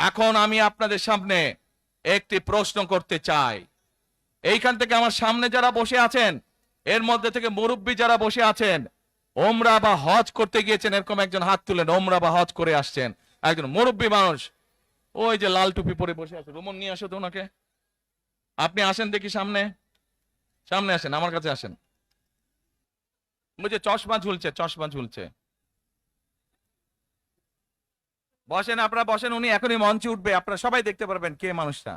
এখন আমি আপনাদের সামনে একটি প্রশ্ন করতে চাই। এইখান থেকে আমার সামনে যারা বসে আছেন, এর মধ্যে থেকে মুরব্বী যারা বসে আছেন, ওমরা বা হজ করতে গিয়েছেন, এরকম একজন হাত তুলেন। ওমরা বা হজ করে আসছেন, একজন মুরব্বী মানুষ, ওই যে লাল টুপি পরে বসে আছে, রুমন নিয়ে আসো তো ওনাকে। আপনি আসেন দেখি সামনে, সামনে আসেন, আমার কাছে আসেন। বুঝে চশমা ঝুলছে, চশমা ঝুলছে। বসেন, আপনারা বসেন, উনি এখনই মঞ্চে উঠবে, আপনারা সবাই দেখতে পারবেন কে মানুষটা।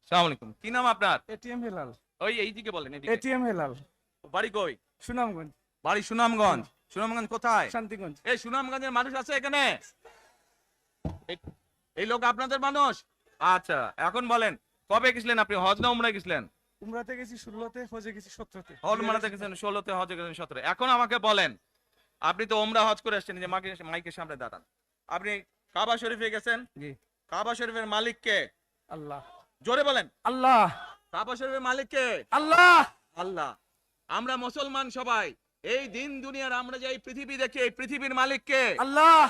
আসসালামু আলাইকুম, কি নাম আপনার? এটিএম হেলাল। ওই এইদিকে বলেন, এদিকে। এটিএম হেলাল, বাড়ি কই? সুনামগঞ্জ। বাড়ি সুনামগঞ্জ। সুনামগঞ্জ কোথায়? শান্তিগঞ্জ। এই সুনামগঞ্জের মানুষ আছে এখানে? এই লোক আপনাদের মানুষ? আচ্ছা, এখন বলেন, কবে গেছিলেন আপনি, হজ না উমরায় গেছিলেন? উমরাতে গেছি 16তে, হজে গেছি 17তে। উমরাতে গেছেন 16তে, হজে গেছেন 17। এখন আমাকে বলেন, আপনি তো উমরা হজ করে আসছেন, যে মাইকের সামনে দাঁড়ান। আপনি কাবা শরীফে গেছেন, জি। কাবা শরীফের মালিক কে? আল্লাহ। জোরে বলেন। আল্লাহ। কাবা শরীফের মালিক কে? আল্লাহ। আল্লাহ। আমরা মুসলমান সবাই, এই দিন দুনিয়ার আমরা যে এই পৃথিবী দেখি, এই পৃথিবীর মালিক কে? আল্লাহ।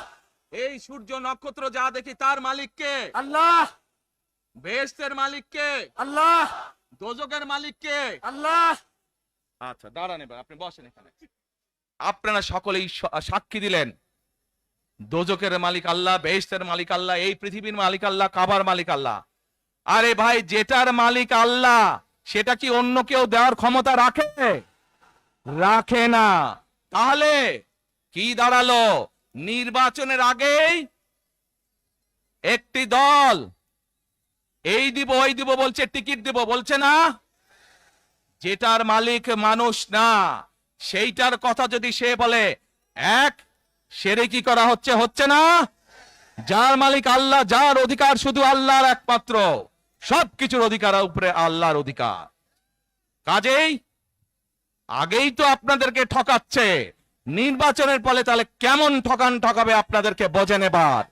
এই সূর্য নক্ষত্র যা দেখি তার মালিক কে? আল্লাহ। বেহেশতের মালিক কে? আল্লাহ। দোজখের মালিক কে? আল্লাহ। আচ্ছা দাঁড়ান, এবার আপনি বসেন এখানে। আপনারা সকলেই সাক্ষী দিলেন, দোজখের মালিক আল্লাহ, বেহেশতের মালিক আল্লাহ, এই পৃথিবীর মালিক আল্লাহ, কাবার মালিক আল্লাহ। আরে ভাই, যেটার মালিক আল্লাহ, সেটা কি অন্য কেউ দেওয়ার ক্ষমতা রাখে? রাখে না। তাহলে কি দাঁড়ালো? নির্বাচনের আগেই একটি দল এই দিব ওই দিব বলছে, টিকিট দিব বলছে না? যেটার মালিক মানুষ না, সেইটার কথা যদি সে বলে, এক শিরকি করা হচ্ছে, হচ্ছে না? যার মালিক আল্লাহ, যার অধিকার শুধু আল্লাহর একমাত্র, সবকিছুর অধিকার উপরে আল্লাহর অধিকার। কাজেই আগেই তো আপনাদেরকে ঠকাচ্ছে, নির্বাচনের ফলে তাহলে কেমন ঠকাবে আপনাদেরকে বোঝেন এবার।